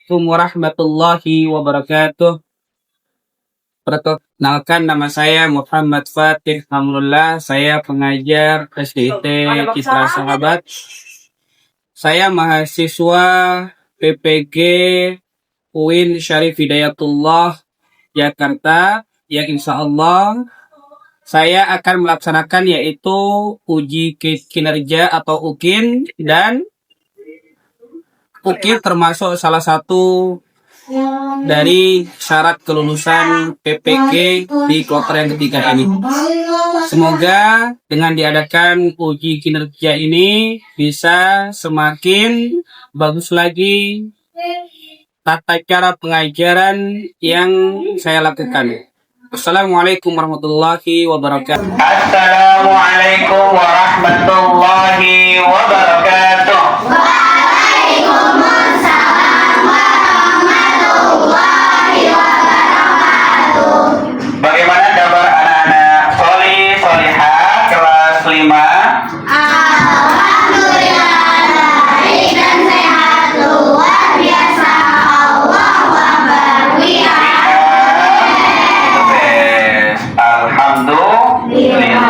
Assalamualaikum warahmatullahi wabarakatuh. Perkenalkan, nama saya Muhammad Fatih Hamdulillah. Saya pengajar SDIT Citra Sahabat. Saya mahasiswa PPG UIN Syarif Hidayatullah Jakarta, yang insya Allah saya akan melaksanakan yaitu uji kinerja atau UKIN, dan UKIN termasuk salah satu dari syarat kelulusan PPG di kloter yang ketiga ini. Semoga dengan diadakan uji kinerja ini bisa semakin bagus lagi tata cara pengajaran yang saya lakukan. Assalamualaikum warahmatullahi wabarakatuh. Assalamualaikum warahmatullahi wabarakatuh. Bagaimana kabar anak-anak solih solihah kelas 5? Alhamdulillah baik dan sehat luar biasa. Allahu Akbar. Alhamdulillah.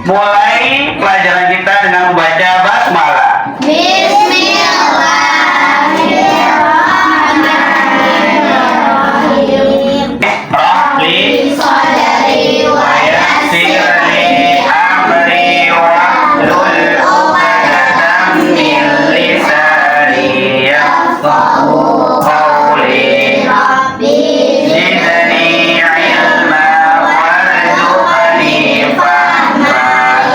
Mulai pelajaran kita dengan membaca basmalah. Bismillahirrahmanirrahim. Rahli Sadari wa Sirli amri wahlul uqdatam min lisani yafqahu qawli. Rabbi Zidni ilma warzuqni fahma.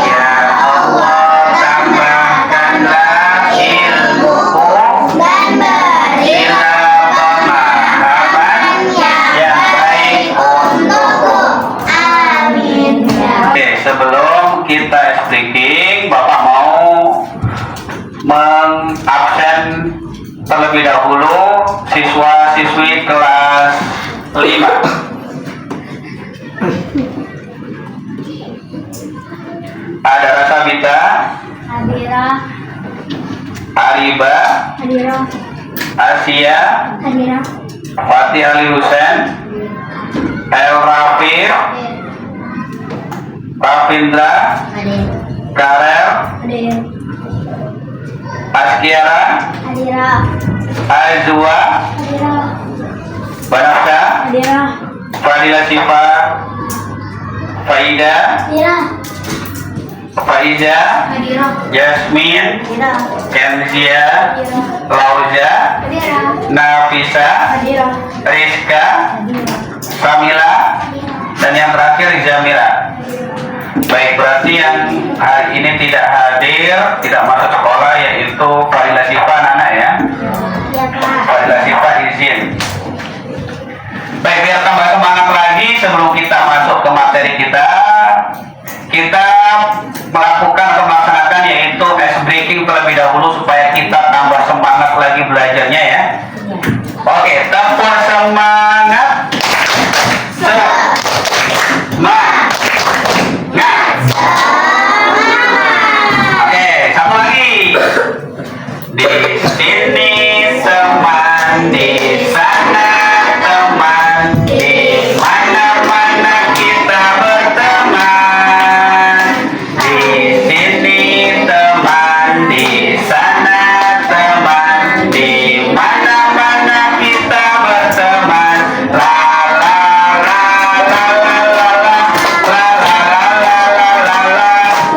Ya Allah, tambahkanlah ilmuku dan berilah pemahaman yang baik untukku. amin. Oke, sebelum kita speaking, Bapak mau mengabsen terlebih dahulu siswa-siswi kelas 5. Ada Rasabita, Hadirah, Ariba, hadirah, Asia, hadirah. Fatih Ali Husen, El Rafir, Rafindra, Hadir, Karel, hadir, Askiara, hadirah, Azwa, hadirah, Banafsa, hadirah, Fadila Sifa, Faida, hadirah, Faiza, hadirah, Yasmin, hadirah, Kenzia, hadirah, Lauza, hadirah, Nafisa, hadirah, Rizka, hadirah, Kamila, dan yang terakhir Jamila. Baik, berarti yang hari ini tidak hadir, tidak masuk sekolah, yaitu Fadila Sifa, Nana ya. ya Kak. Fadila Sifa izin. Baik, biar tambah semangat lagi sebelum kita masuk ke materi kita melakukan atau melaksanakan yaitu ice breaking terlebih dahulu supaya kita tambah semangat lagi belajarnya ya. Oke, tempur semangat. Semangat. Oke, satu lagi. Di sini teman, di sana teman, di mana-mana kita berteman. Di sini teman, di sana teman, di mana-mana kita berteman. La la la la la la la la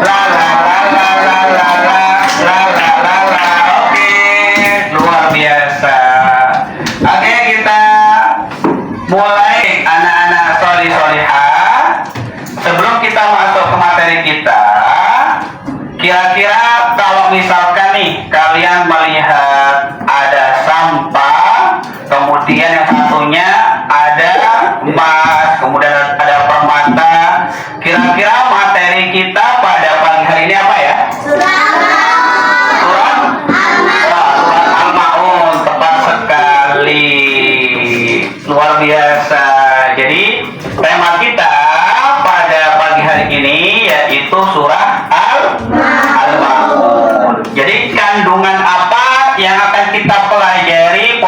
la la la la la. Oke, luar biasa. Oke, kita mulai anak-anak solih solihah. Sebelum kita masuk ke materi kita, kira-kira kalau misalkan nih kalian melihat ada sampah, kemudian yang satunya ada emas, kemudian ada permata, kira-kira materi kita pada pagi hari ini apa ya? Surat Al-Ma'un, tepat sekali. Luar biasa. Jadi tema kita pada pagi hari ini yaitu surah Al-Ma'un. Jadi kandungan apa yang akan kita pelajari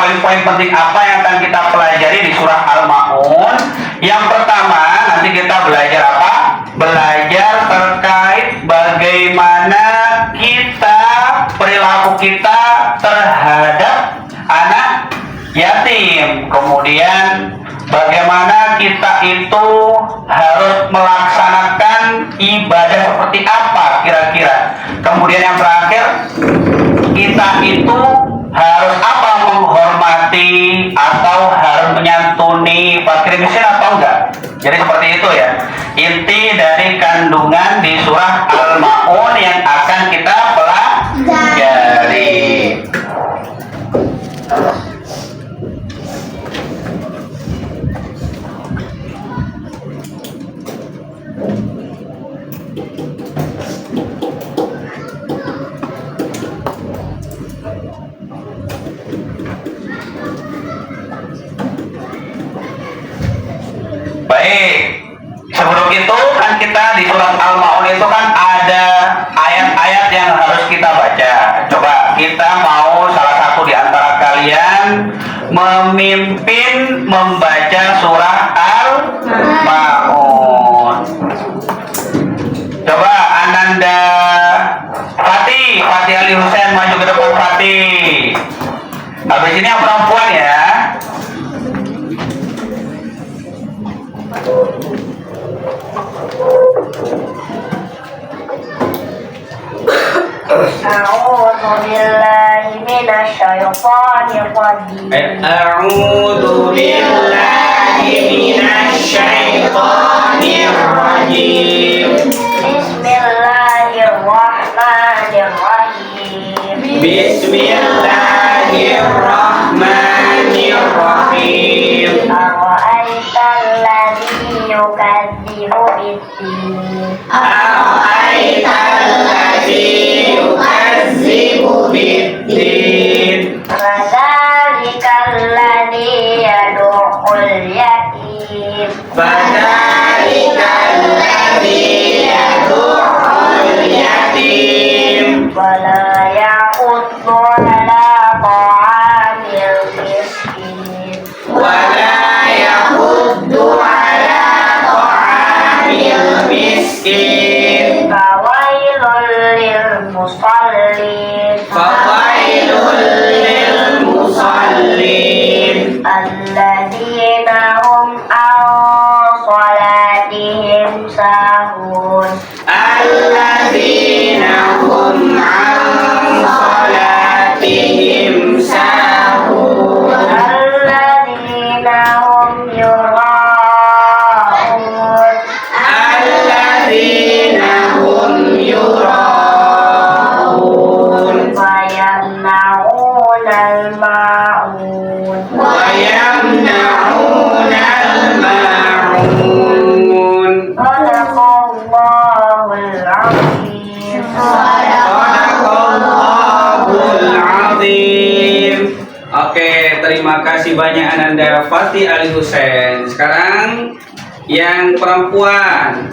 poin-poin penting apa yang akan kita pelajari di surah Al-Ma'un? Yang pertama, nanti kita belajar apa? Belajar terkait bagaimana kita, perilaku kita terhadap anak yatim. Kemudian bagaimana kita itu harus melaksanakan ibadah seperti apa kira-kira. Kemudian yang terakhir, kita itu harus apa, menghormati atau harus menyantuni fakir miskin atau enggak. Jadi seperti itu ya, inti dari kandungan di surah Al-Ma'un yang akan kita pelajari. Baik, sebelum itu kan kita di surat Al-Ma'un itu kan ada ayat-ayat yang harus kita baca. Coba kita mau salah satu di antara kalian memimpin membaca surah Al-Ma'un. Coba Ananda Fatih Ali Husain maju ke depan Fatih. Habis ini yang perempuan ya. A'udzu billahi minasyaitonir rajim. A'udzu billahi minasyaitonir rajim. Bismillahirrahmanirrahim. Bismillahirrahmanirrahim. Ara'aital ladzi yukadzibu bid-din. Ara'aital ladzi yukazzibu bid-din. Fadzalikal ladzi yad'ul yatim. Fadzalikal ladzi yad'ul yatim. Wala yahuddu ala ta'amil miskin. Wala yahuddu ala ta'amil miskin. Fawailul lil musallin. Fawailul lil musallin. Alladzina hum an salatihim sahun. Alladzina hum an salatihim sahun. Alladzina hum yura'un. Alladzina hum yura'un. Wa yamna'unal ma'un. Wa yamna'una al-ma'un. Sadaqallahul azim. Sadaqallahul azim. Oke, terima kasih banyak Ananda Fatih Ali Husain. Sekarang yang perempuan.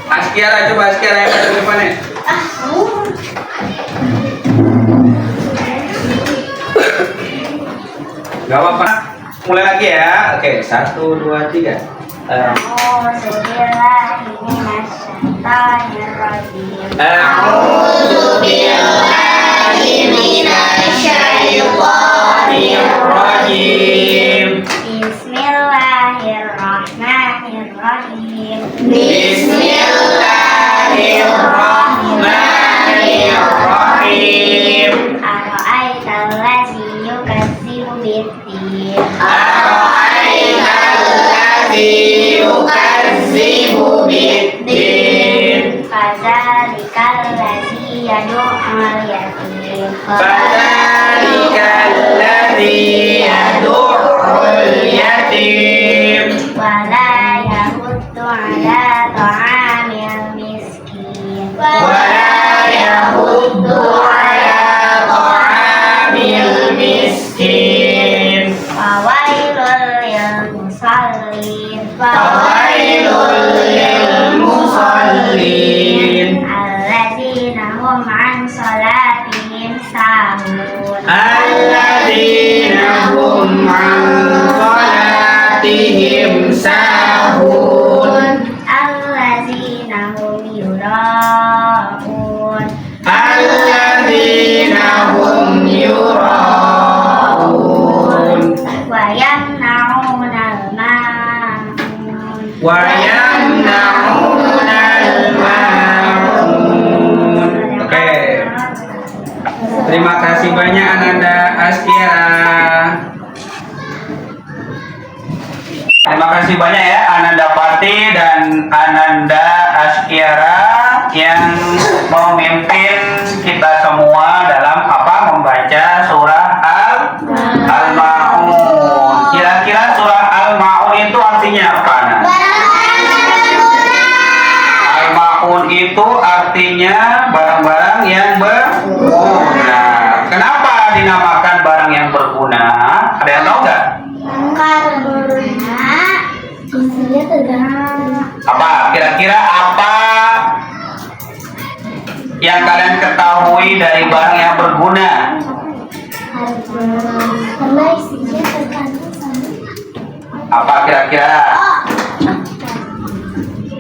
Askiara, coba Askiara yang ada di depannya. Gak apa-apa. Mulai lagi ya. Oke, 1, 2, 3. A'udzu billahi minasyaitonir rajim. A'udzu billahi minasyaitonir rajim. Bismillahirrahmanirrahim. Bismillahirrahmanirrahim. Ara'aital ladzi yukadzibu bid-din. Ara'aital ladzi yukazzibu bid-din. Fadzalikal ladzi yad'ul yatim. Fadzalikal ladzi yad'ul yatim. Wala yahuddu ala ta'amil miskin. Wala yahuddu ala ta'amil miskin. Fawailul lil musallin. Fawailul lil musallin. Alladzina hum an salatihim sahun. Alladzina hum 'an salatihim sahun. Allazina hum yura'un. Alladzina hum yura'un Wa yamna'una al-ma'un. wa yamna'una al-ma'un. Oke. Terima kasih banyak Ananda Askiara. Terima kasih banyak ya Ananda Fati dan Ananda Askiara yang memimpin kita semua dalam membaca surah Al-Ma'un. Kira-kira surah Al-Ma'un itu artinya apa? Al-Ma'un itu artinya barang-barang yang berguna. Kenapa dinamakan barang yang berguna? Ada yang tahu nggak? Karena isinya tergantung. Apa? Kira-kira apa yang kalian ketahui dari barang yang berguna? Karena isinya tergantung sama. Apa kira-kira?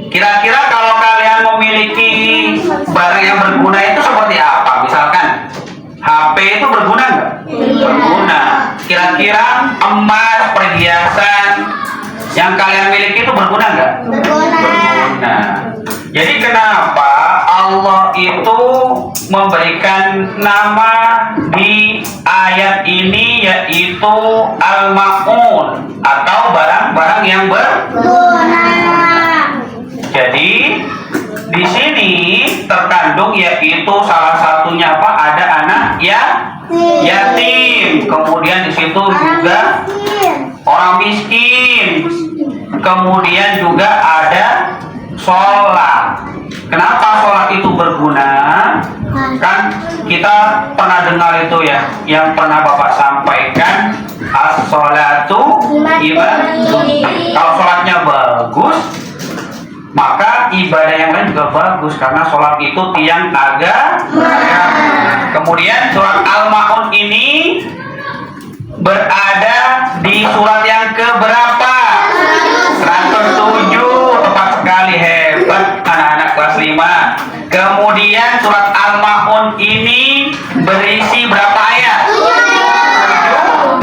Kira-kira kalau kalian memiliki barang yang berguna itu seperti apa? Misalkan HP itu berguna nggak? Berguna. Kira-kira emas, perhiasan yang kalian miliki itu berguna nggak? Berguna. Jadi kenapa Allah itu memberikan nama di ayat ini yaitu Al-Ma'un atau barang-barang yang berguna. Jadi di sini terkandung yaitu salah satunya apa? Ada anak yatim. Kemudian di situ juga orang miskin. Kemudian juga ada sholat. Kenapa sholat itu berguna? Kan kita pernah dengar itu ya, yang pernah Bapak sampaikan, as-sholatu ibadah. Kalau sholatnya bagus, maka ibadah yang lain juga bagus karena sholat itu tiang agama. Kemudian surat Al-Ma'un ini berada di surat yang keberapa? 107. Tepat sekali, hebat anak-anak kelas 5. Kemudian surat Al-Ma'un ini berisi berapa ayat?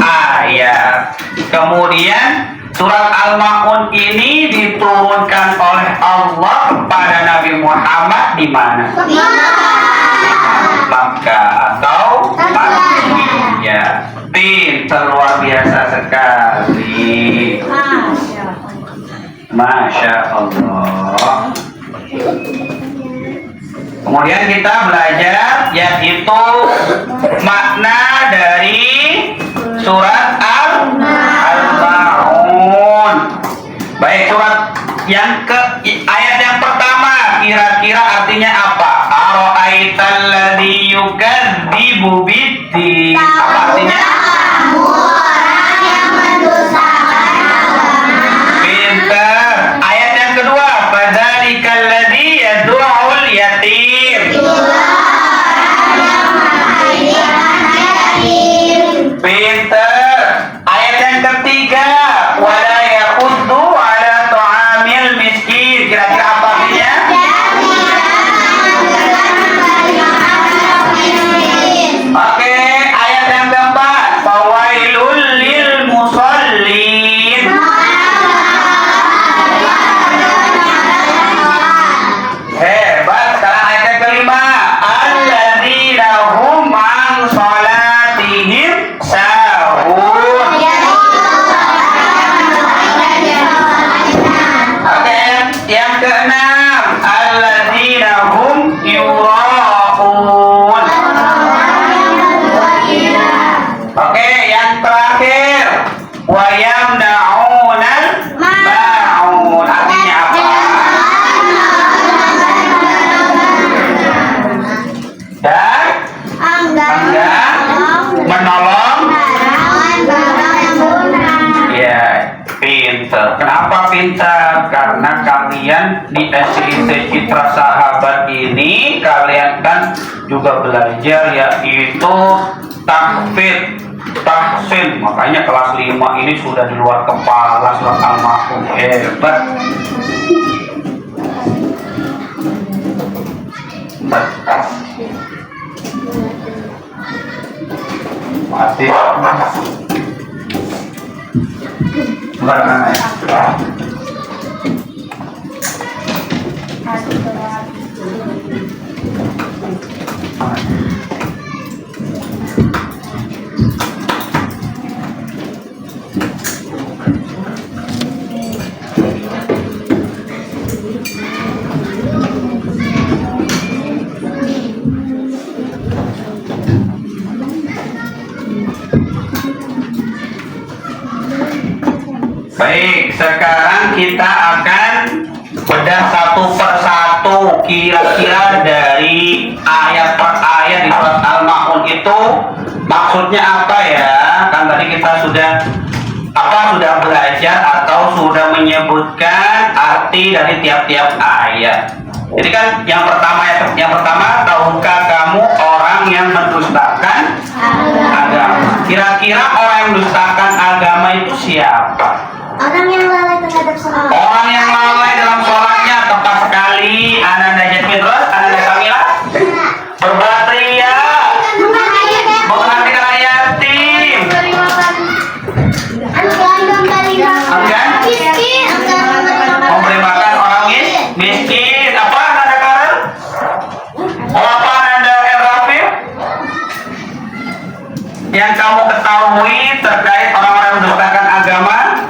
7 ayat. Kemudian surat Al-Ma'un ini diturunkan oleh Allah kepada Nabi Muhammad di mana? Makkah atau Madinah. Pintar, luar biasa sekali. Masya Allah. Kemudian kita belajar yaitu makna dari surat Al-Ma'un. Baik, surat ayat yang pertama kira-kira artinya apa? Ara'aital ladzi yukadzibu biddin. Apa artinya? Orang yang mendustakan agama. Pintar. Ayat yang kedua, fadzalikal ladzi yad'ul yatim. Pintar. Ayat yang ketiga, wala yahuddu ala ta'amil miskin. Kira-kira apa artinya? Oke, ayat yang keempat, fawailul lil musallin. Hebat. Sekarang ayat yang kelima, alladzina hum an salatihim sahun. Oke, yang keenam, alladzina hum yura'un. Oke, yang terakhir, wa yamna'unal ma'un. Artinya apa? Dan enggak menolong. Ya, pintar. Kenapa pintar? Karena kalian di SIT Citra Sahabat ini kalian kan juga belajar yaitu tahfidz tahsin. Makanya kelas 5 ini sudah di luar kepala surat Al-Ma'un. Hebat. Mati. Mana ya? Baik, sekarang kita akan bedah satu persatu kira-kira dari ayat per ayat di surat Al-Ma'un itu maksudnya apa ya? Kan tadi kita sudah belajar atau sudah menyebutkan arti dari tiap-tiap ayat. Jadi kan yang pertama tahukah kamu orang yang mendustakan agama? Kira-kira orang yang mendustakan agama itu siapa? Orang yang lalai terhadap sholat. Orang yang lalai dalam sholatnya. Tepat sekali. Ananda Jasmine, terus Ananda Kamila berbuat ria, memperhatikan ayat yatim, enggan memberi makan orang miskin. Apa Ananda Karen? Apa Ananda El Rafif? Yang kamu ketahui terkait orang-orang yang mendustakan agama?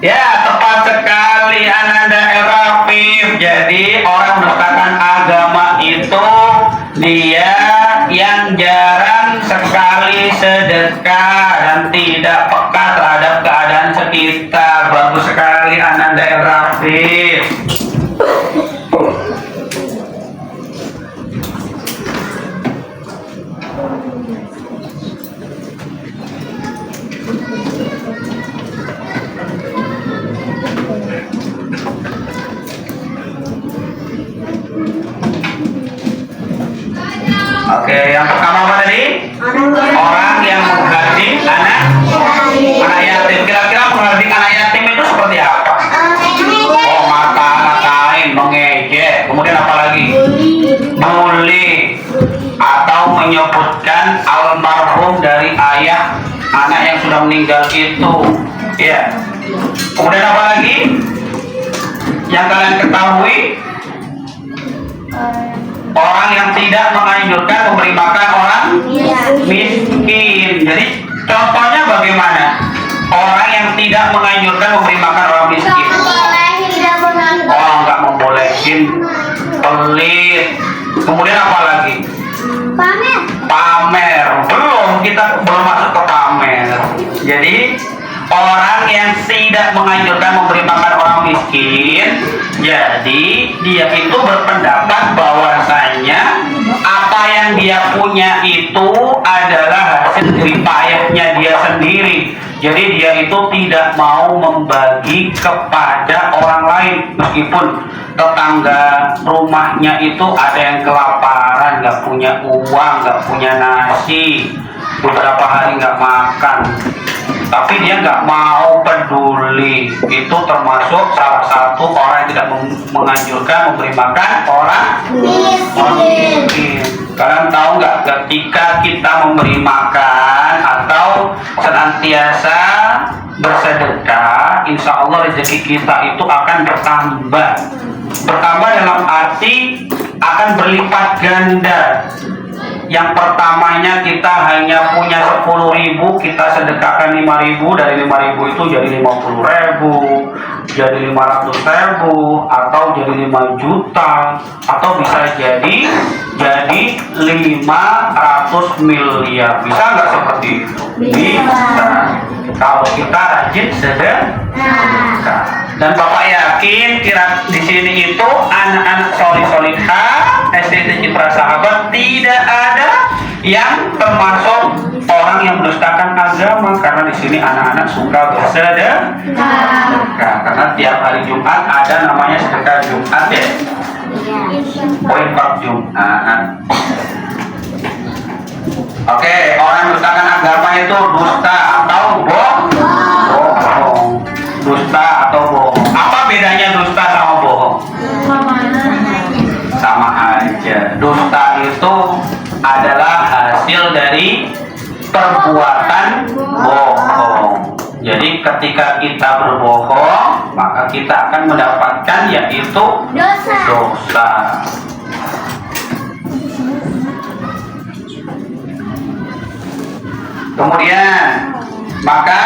Ya, tepat sekali Ananda El Rafif. Jadi orang mendustakan agama itu dia yang jarang sekali sedekah dan tidak peka terhadap keadaan sekitar. Bagus sekali Ananda El Rafif. Oke, yang pertama apa tadi? Orang yang menghardik anak yatim. Kira-kira menghardik anak yatim itu seperti apa? Oh, mata-matain, mengejek. Kemudian apa lagi? Bully. Atau menyebutkan almarhum dari ayah anak yang sudah meninggal itu. Ya. Kemudian apa lagi? Yang kalian ketahui? Orang yang tidak menganjurkan memberi makan orang miskin. Jadi contohnya bagaimana? Orang yang tidak menganjurkan memberi makan orang miskin. Oh, nggak membolehin, pelit. Kemudian apa lagi? Pamer. Kita belum masuk ke pamer. Jadi orang yang tidak menganjurkan memberi makan orang miskin, jadi dia itu berpendapat bahwasanya apa yang dia punya itu adalah hasil jerih payahnya dia sendiri. Jadi dia itu tidak mau membagi kepada orang lain, meskipun tetangga rumahnya itu ada yang kelaparan, nggak punya uang, nggak punya nasi, beberapa hari nggak makan, tapi dia nggak mau peduli. Itu termasuk salah satu orang yang tidak menganjurkan memberi makan orang miskin. Kalian tahu nggak, ketika kita memberi makan atau senantiasa bersedekah, insya Allah rezeki kita itu akan bertambah. Bertambah dalam arti akan berlipat ganda. Yang pertamanya kita hanya punya 10.000, kita sedekahkan 5.000, dari 5.000 itu jadi 50.000, jadi 500.000, atau jadi 5 juta, atau bisa jadi 500 miliar. Bisa nggak seperti itu? Bisa. Kalau kita rajin sedekah. Dan Bapak yakin di sini itu anak-anak solihah SD Citra Sahabat tidak ada yang termasuk orang yang mendustakan agama, karena di sini anak-anak suka bersedekah. Karena tiap hari Jumat ada namanya sedekah Jumat ya. Poin Pak Jumat. Oke, orang dustakan agama itu dusta atau bohong. Dusta atau bohong. Apa bedanya dusta sama bohong? Sama aja. Dusta itu adalah hasil dari perbuatan bohong. Jadi ketika kita berbohong, maka kita akan mendapatkan yaitu dosa. Kemudian, maka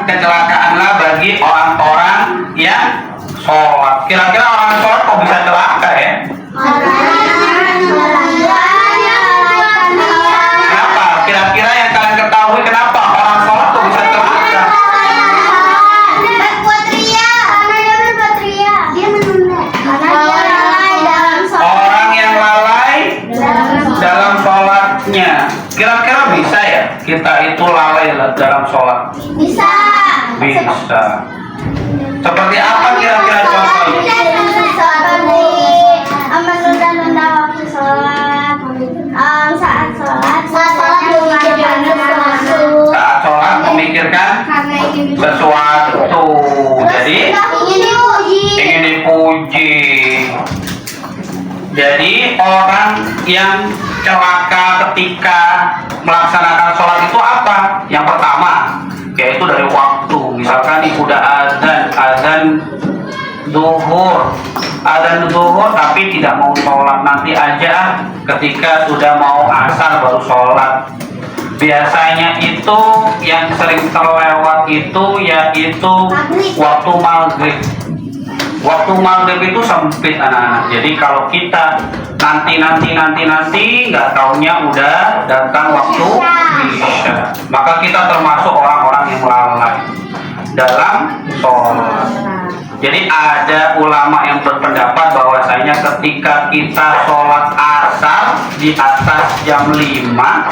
kecelakaanlah bagi orang-orang yang sholat. Kira-kira orang sholat kok bisa celaka ya? Kenapa? Kira-kira yang kalian ketahui kenapa orang sholat kok bisa celaka? Orang yang lalai dalam sholatnya. Kira-kira bisa ya kita itu lalai dalam sholat? Bisa. Bisa. Seperti apa kira-kira contohnya? Menunda-nunda waktu sholat. Saat sholat Saat sholat memikirkan sesuatu. Jadi ingin dipuji. Jadi orang yang celaka ketika melaksanakan sholat itu apa? Yang pertama, yaitu dari waktu. Misalkan udah azan zuhur tapi tidak mau sholat, nanti aja ketika sudah mau asar baru sholat. Biasanya itu yang sering terlewat itu yaitu waktu maghrib. Waktu maghrib itu sempit anak-anak. Jadi kalau kita nanti nggak taunya udah datang waktu isya, maka kita termasuk orang-orang yang lalai dalam sholat. Jadi ada ulama yang berpendapat bahwasanya ketika kita sholat asar di atas jam 5,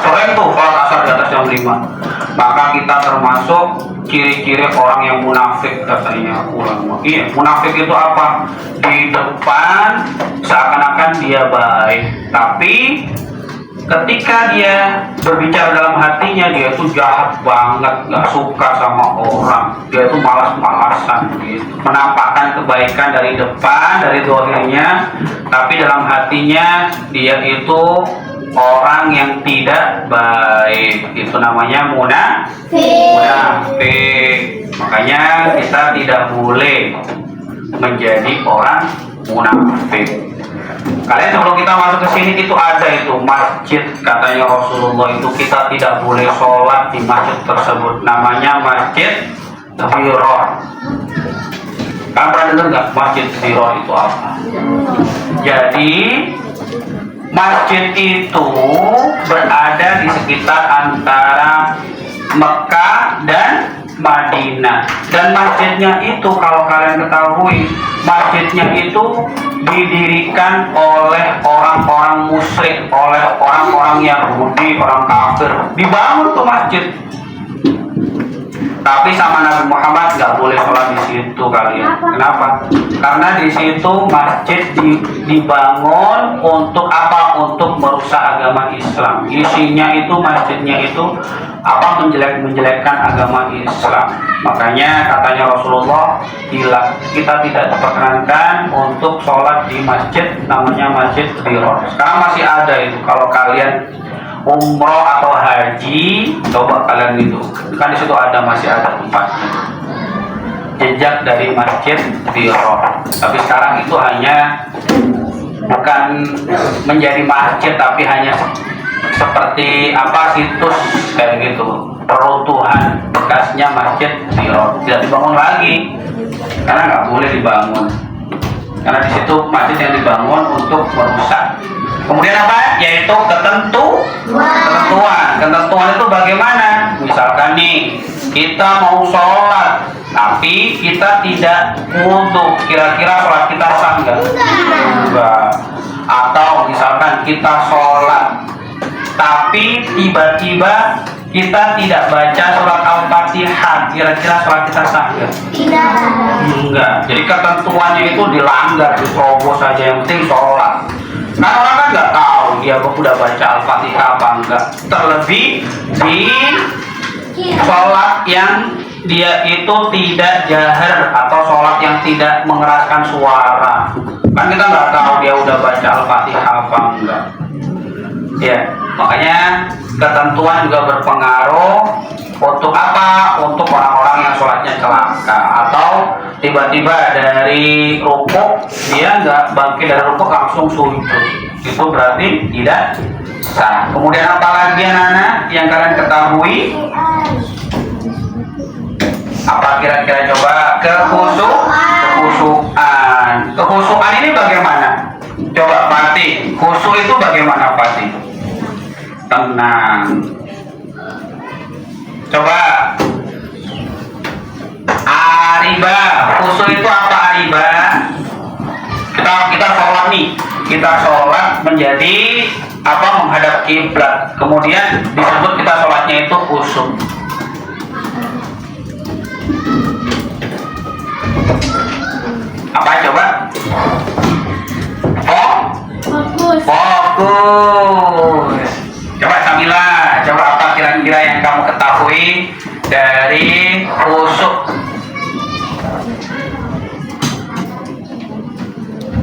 sore itu sholat asar di atas jam 5, maka kita termasuk ciri-ciri orang yang munafik, katanya ulama. Iya, munafik itu apa? Di depan seakan-akan dia baik, tapi ketika dia berbicara dalam hatinya dia itu jahat banget, gak suka sama orang, dia itu malas-malasan gitu. Menampakkan kebaikan dari depan, dari zahirnya, tapi dalam hatinya dia itu orang yang tidak baik. Itu namanya munafik. Makanya kita tidak boleh menjadi orang munafik. Kalian sebelum kita masuk ke sini itu ada itu masjid, katanya Rasulullah itu kita tidak boleh sholat di masjid tersebut. Namanya Masjid Dhirar. Kalian pernah dengar nggak Masjid Dhirar itu apa? Jadi masjid itu berada di sekitar antara Mekah dan Madinah. Dan masjidnya itu kalau kalian ketahui, masjidnya itu didirikan oleh orang-orang musyrik, oleh orang-orang Yahudi, orang kafir. Dibangun tuh masjid. Tapi sama Nabi Muhammad nggak boleh sholat di situ kalian. Kenapa? Karena di situ masjid dibangun untuk apa? Untuk merusak agama Islam. Isinya itu masjidnya itu apa? Menjelekkan agama Islam. Makanya katanya Rasulullah, kita tidak diperkenankan untuk sholat di masjid namanya Masjid Dhirar. Sekarang masih ada itu. Kalau kalian umroh atau haji, coba kalian itu kan di situ masih ada tempatnya, jejak dari Masjid Dhirar. Tapi sekarang itu hanya bukan menjadi masjid, tapi hanya seperti apa, situs kayak gitu, peruntuhan bekasnya Masjid Dhirar. Tidak dibangun lagi karena nggak boleh dibangun, karena di situ masjid yang dibangun untuk merusak. Kemudian apa? Yaitu ketentuan itu bagaimana? Misalkan nih kita mau sholat tapi kita tidak wudu, kira-kira sholat kita sah nggak? Enggak. Atau misalkan kita sholat tapi tiba-tiba kita tidak baca surat Al-Fatihah, kira-kira sholat kita sah nggak? Tidak. Enggak. Jadi ketentuannya itu dilanggar, diterobos saja, yang penting sholat. Kan orang kan nggak tahu dia udah baca Al-Fatihah apa enggak. Terlebih di sholat yang dia itu tidak jahar atau sholat yang tidak mengeraskan suara. Kan kita nggak tahu dia udah baca Al-Fatihah apa enggak. Ya, makanya ketentuan juga berpengaruh. Untuk apa? Untuk orang-orang yang sholatnya celaka atau tiba-tiba dari rukuk dia nggak bangkit dari rukuk langsung sujud, itu berarti tidak sah. Kemudian apa lagi anak-anak yang kalian ketahui? Apa kira-kira coba? Kekhusyuan ini bagaimana? Coba Fatih, khusyuk itu bagaimana Fatih? Tenang. Coba Ariba, khusyuk itu apa Ariba? Kita sholat nih, kita sholat menjadi apa, menghadap kiblat. Kemudian disebut kita sholatnya itu khusyuk. Apa coba? Fokus. Fokus. Coba Samila, coba apa kira-kira yang kamu ketahui dari khusyuk?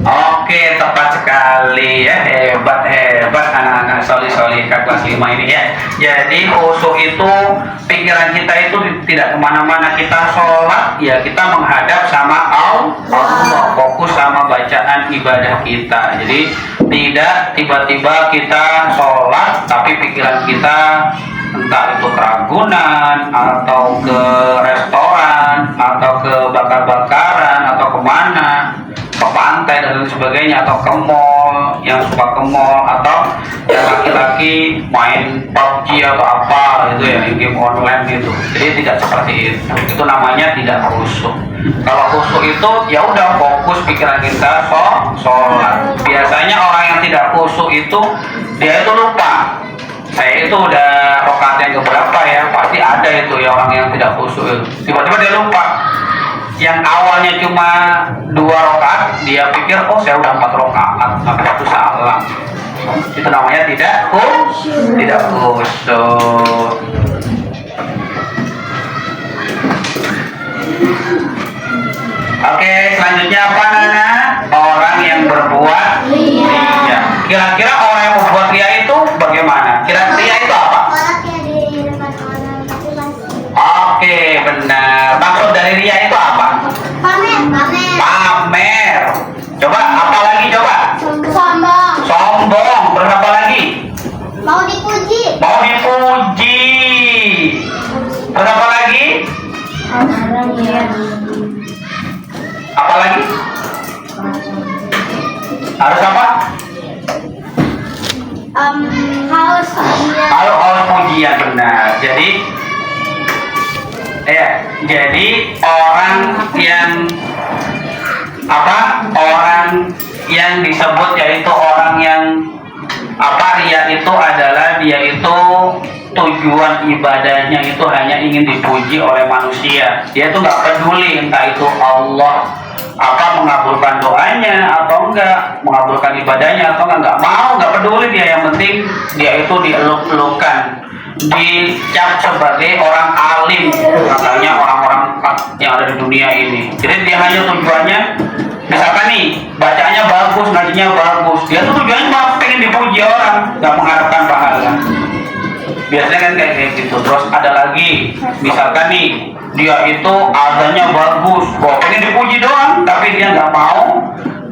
Oke, tepat sekali ya, hebat anak-anak solih-solihah kelas 5 ini ya. Jadi khusyuk itu pikiran kita itu tidak kemana-mana, kita sholat ya kita menghadap sama Allah, fokus sama bacaan ibadah kita. Jadi tidak tiba-tiba kita sholat tapi pikiran kita entah itu ke Ragunan atau ke restoran atau ke bakar-bakaran atau kemana, ke pantai dan lain sebagainya, atau ke mall, yang suka ke mall, atau yang laki-laki main PUBG atau apa gitu ya, game online gitu. Jadi tidak seperti itu namanya tidak khusyuk. Kalau khusyuk itu ya udah fokus pikiran kita sholat. Biasanya orang yang tidak khusyuk itu dia itu lupa. Saya itu udah rakaat yang keberapa ya, pasti ada itu ya orang yang tidak khusyuk. Tiba-tiba dia lupa. Yang awalnya cuma 2 rakaat, dia pikir oh saya udah 4 rakaat, tapi itu salah. Itu namanya tidak khusyuk. Oke, selanjutnya apa Nana? Orang yang berbuat ria. Kira-kira orang yang berbuat ria itu bagaimana? Kira-kira ria itu apa? Oke, benar. Maksud dari ria itu apa? Pamer. Coba apa lagi coba? Sombong. Terus apa lagi? Mau dipuji. Terus apa lagi? Apa lagi? Harus apa? Haus. Haus pujian, benar. Jadi orang yang apa? Orang yang disebut yaitu orang yang apa, ria itu adalah dia itu tujuan ibadahnya itu hanya ingin dipuji oleh manusia. Dia itu nggak peduli entah itu Allah apa mengabulkan doanya atau enggak, mengabulkan ibadahnya atau enggak mau, nggak peduli dia. Yang penting dia itu dieluk-elukan, dicap sebagai orang alim katanya orang-orang yang ada di dunia ini. Jadi dia hanya tujuannya, misalkan nih bacanya bagus, ngajinya bagus, dia tuh tujuannya cuma pengen dipuji orang, nggak mengharapkan pahala. Biasanya kan kayak gitu. Terus ada lagi, misalkan nih dia itu adanya bagus, pengen dipuji doang, tapi dia nggak mau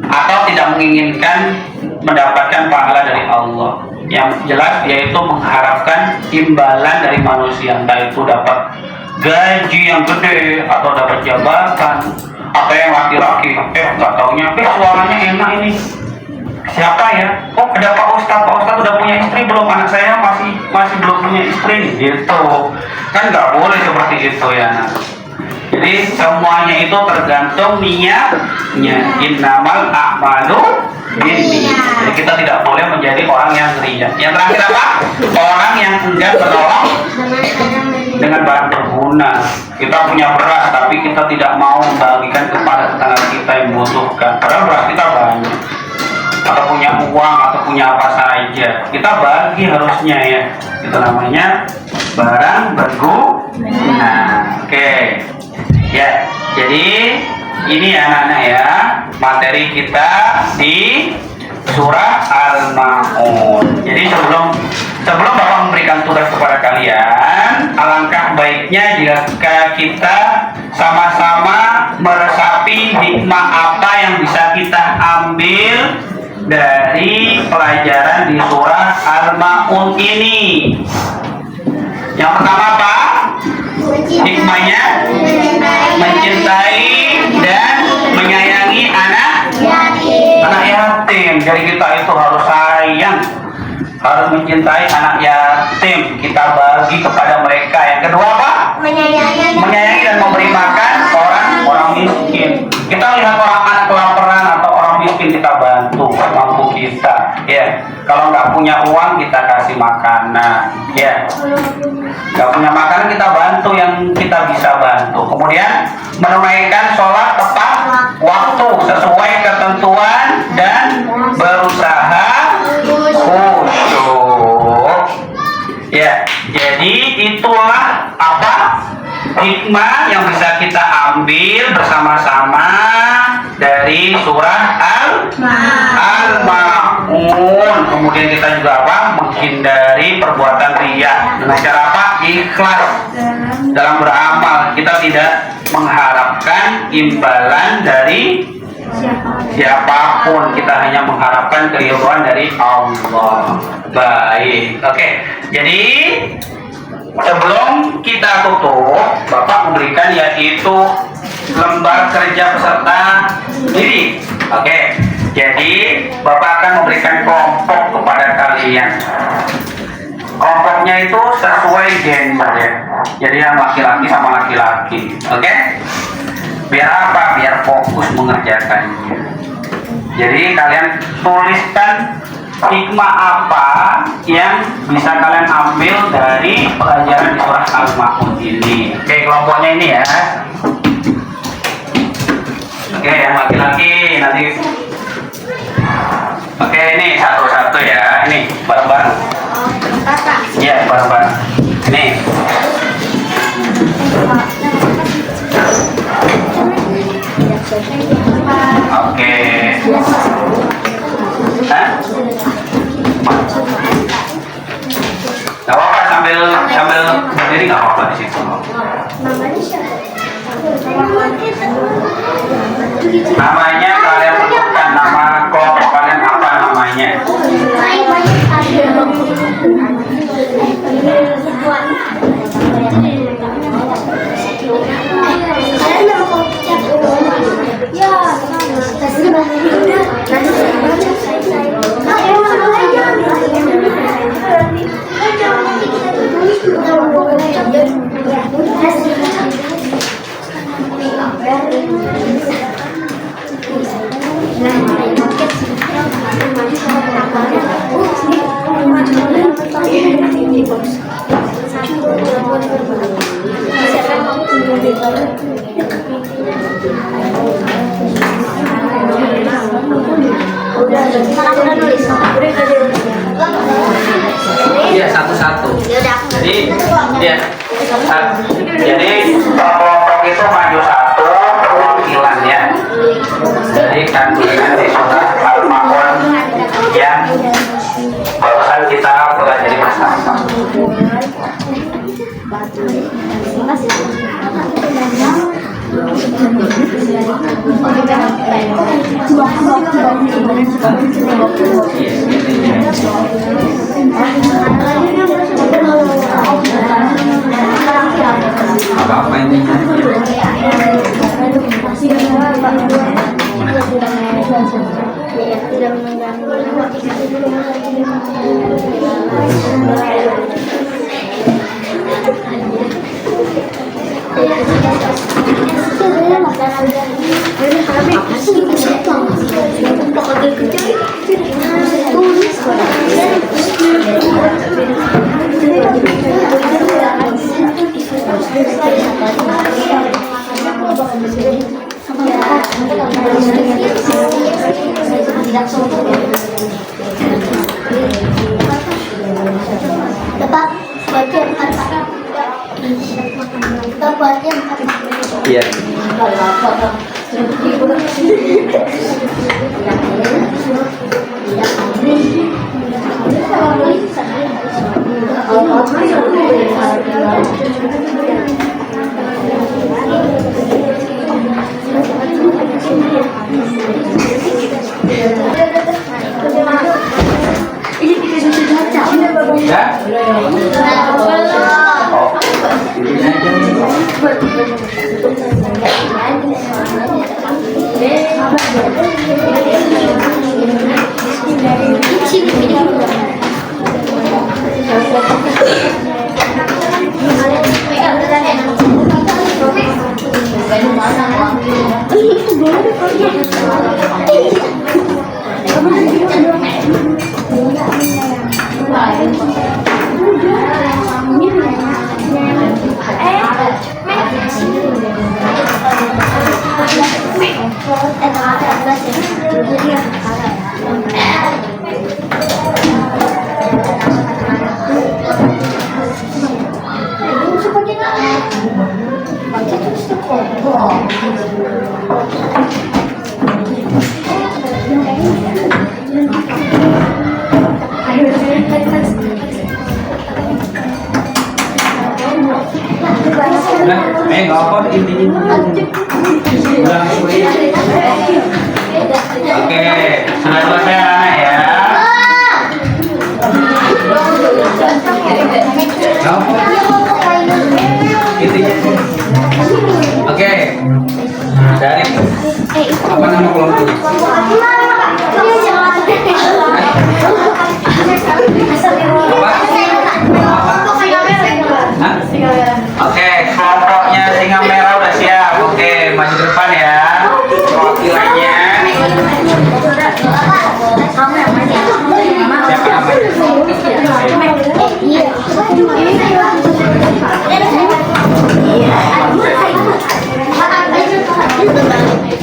atau tidak menginginkan mendapatkan pahala dari Allah. Yang jelas dia itu mengharapkan imbalan dari manusia, entah itu dapat gaji yang gede atau dapat jabatan. Atau yang laki-laki, nggak taunya, suaranya enak ini. Siapa ya? Oh, ada Pak Ustadz udah punya istri belum? Anak saya masih belum punya istri, gitu. Kan nggak boleh seperti itu ya. Jadi semuanya itu tergantung niatnya. Innamal a'malu binniyat. Jadi kita tidak boleh menjadi orang yang ria. Yang terakhir apa? Orang yang enggan menolong dengan bahan berguna. Kita punya beras tapi kita tidak mau membagikan kepada tetangga kita yang membutuhkan. Padahal beras kita banyak. atau punya uang atau punya apa saja. Kita bagi harusnya ya. Itu namanya barang berguna. Oke. Ya, jadi ini ya anak-anak ya, materi kita di surah Al-Maun. Jadi sebelum Bapak memberikan tugas kepada kalian, alangkah baiknya jika kita sama-sama meresapi hikmah apa yang bisa kita ambil dari pelajaran di surah Al-Maun ini. Yang pertama apa? Hikmahnya mencintai dan menyayangi anak yatim. Jadi kita itu harus sayang, harus mencintai anak yatim. Kita bagi kepada mereka. Yang kedua apa? Menyayangi dan memberi makan orang miskin. Kita lihat orang anak kelaparan atau orang miskin, kita bantu mampu kita. Ya, kalau nggak punya uang kita kasih makanan. Ya, nggak punya makanan kita bantu yang kita bisa bantu. Kemudian menunaikan sholat tepat waktu sesuai ketentuan dan berusaha khusyuk. Ya, jadi itulah apa hikmah yang bisa kita ambil bersama-sama dari surah Al-Maun. Kemudian kita juga apa? Menghindari perbuatan riya. Dengan cara apa? Ikhlas dalam beramal. Kita tidak mengharapkan imbalan dari siapapun, kita hanya mengharapkan keridhaan dari Allah. Baik, oke. Jadi sebelum kita tutup, Bapak memberikan yaitu lembar kerja peserta didik. Oke, jadi Bapak akan memberikan kelompok kepada kalian. Kelompoknya itu sesuai gender ya. Jadi yang laki-laki sama laki-laki. Oke? Biar apa? Biar fokus mengerjakannya. Jadi kalian tuliskan hikmah apa yang bisa kalian ambil dari pelajaran di surah Al-Maun ini. Oke, kelompoknya ini ya. Oke, yang laki-laki nanti. Oke, ini satu-satu ya. Ini bareng-bareng. Iya, bareng-bareng. Ini. Oke. Hah? Gak apa-apa sambil berdiri, gak apa-apa di situ. Namanya kalian tentukan, nama kelompok kalian apa namanya? Iya, satu-satu. Jadi ya, jadi kelompok itu maju satu perwakilan ya. Jadi kandungan di surah Al-Maun yang barusan kita pelajari bersama. Apa ini? Tulis Bapak, bagian kata. Bagian kata. Iya. Ya? Oh. Nah, nggak apa intinya. Oke, sudah selesai anak ya. Nggak apa. Intinya. Oke. Dari apa nama kelompoknya? Hah? Oke, kelompoknya singa merah udah siap. Oke, maju ke depan ya. Perwakilannya Siapa namanya?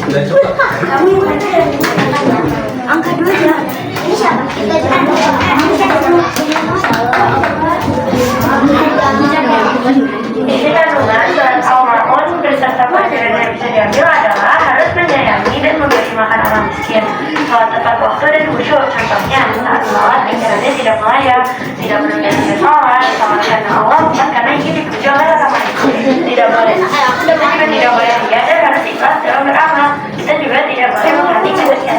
Udah coba. Angkat dulu ya. Ini siapa? Isi kandungan surat Al-Ma'un beserta pelajaran yang bisa diambil adalah harus menyayangi dan memberi makan orang miskin, sholat tepat waktu dan khusyuk. Contohnya saat sholat pikirannya tidak melayang, tidak menunda sholat, sholat karena Allah bukan karena ingin dipuji oleh orang lain. Tidak boleh, juga tidak boleh tiada harus ikhlas dalam beramal, dan juga tidak boleh menghati kebencian.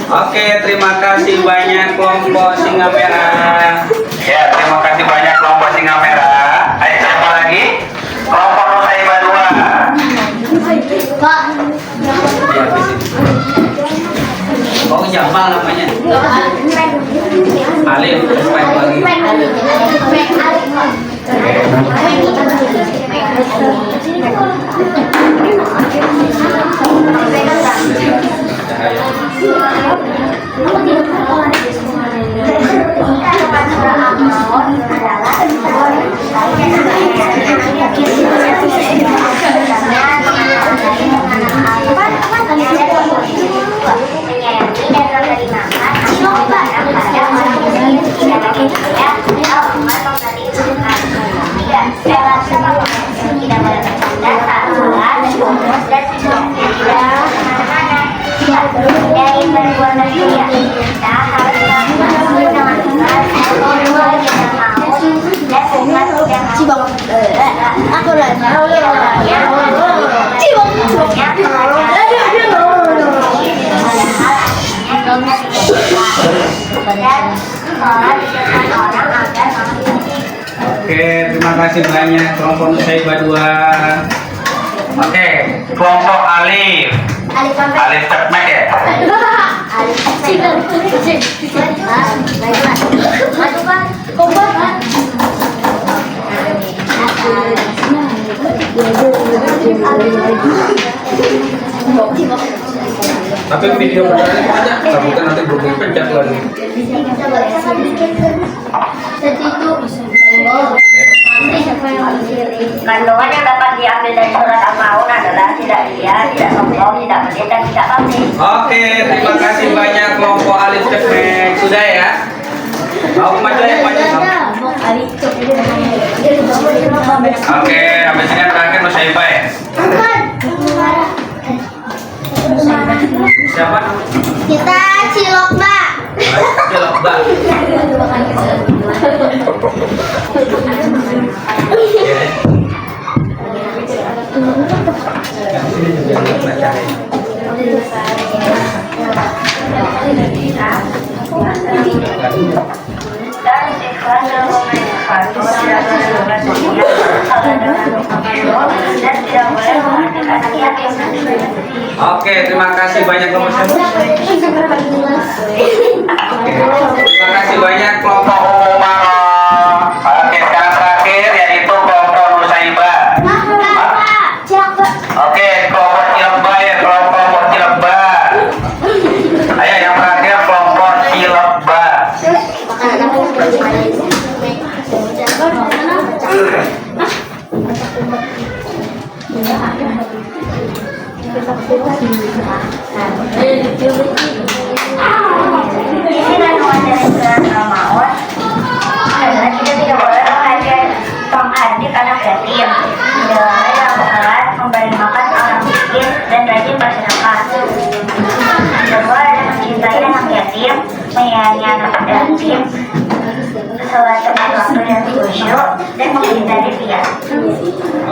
Oke, terima kasih banyak kelompok singa merah. ya, terima kasih banyak kelompok singa merah. Ayo siapa lagi? Kelompok Nusaibah 2. Pak. Ya, oh, Jamal namanya. Alif, respect lagi. Oke, terima kasih banyak kelompok Nusaibah 2. Oke, kelompok Alif. Alif Tekmek ya. Tapi video pertama itu aja, takutnya nanti berhubung pencet lagi. Kandungan yang dapat diambil dari surat Al-Ma'un adalah tidak ria, tidak sombong, tidak pelit, dan tidak pamrih. Oke, terima kasih banyak kelompok Alif Tekmek. Sudah ya? Mau maju ya, maju. Oke, habis ini yang terakhir Nusaibah ya. Siapa? Kita Cilokba. Cilokba. Dan istighfarnya memanfaatkan dan tidak boleh menghentikan niat yang Oke, terima kasih banyak kelompok Terima kasih banyak kelompok Umar. Oke, sekarang terakhir yaitu kelompok Nusaibah. Oke, kelompok Cilebah ya, kelompok Cilebah. Ayo yang terakhir kelompok Cilebah. Isi dan mengajarkan surat Al-Maun adalah kita tidak boleh menghadik anak yatim, tidak yang sholat, memberi makan orang miskin, dan rajin bersedekah. Kedua adalah mencintai anak yatim, menyayangi anak yatim, sholat tepat waktu dan khusyuk, dan menghindari riya.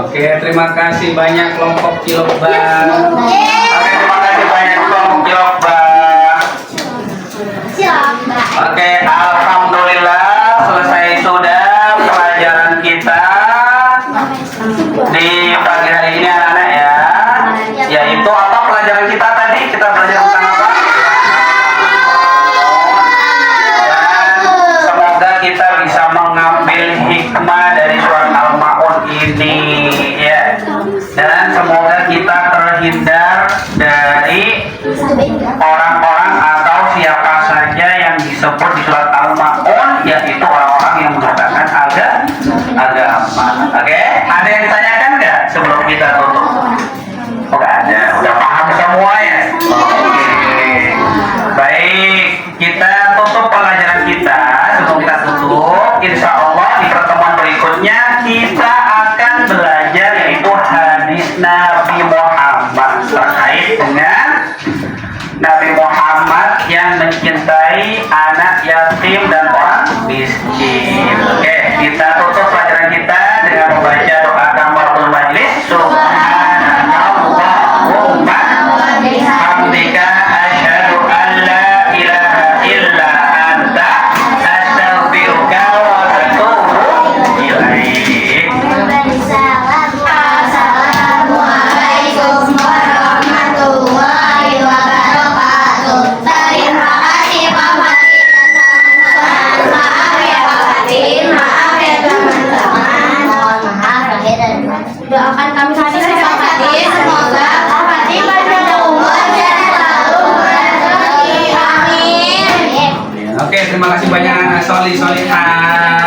Oke, terima kasih banyak kelompok Cilebah. Oke, terima kasih banyak kelompok Cilebah. Oke, alhamdulillah selesai sudah pelajaran kita di pagi hari ini anak-anak ya. Yaitu apa pelajaran kita tadi? Kita belajar tentang apa? Dan semoga kita bisa mengambil hikmah dari surat Al-Maun ini ya. Dan semoga kita terhindar dari orang-orang atau siapa saja yang disebut di surat Al-Maun, yaitu orang-orang yang mengatakan agama. Oke, ada yang ditanyakan nggak sebelum kita tutup? Oh, nggak ada, udah paham semua ya. Oke, baik, kita tutup pelajaran kita. Sebelum kita tutup, insya Allah di pertemuan berikutnya kita akan belajar yaitu hadis Nabi Muhammad terkait dengan Nabi Muhammad yang mencintai anak yatim dan orang miskin. Oke, kita tutup pelajaran kita dengan membaca doa kafaratul majlis. Subhanallahumma hamdika asyhadu an la ilaha illa anta astaghfiruka wa atubu ilaik. Assalamualaikum warahmatullahi wabarakatuh. Terima kasih Pak Fatin dan teman-teman. Maaf ya Pak Fatin, maaf ya teman-teman. Mohon maaf lahir dan batin. Doakan kami hadir Pak Fatin. Semoga Pak Fatin panjang umur dan selalu berkati. Amin. Oke, terima kasih banyak anak solihah.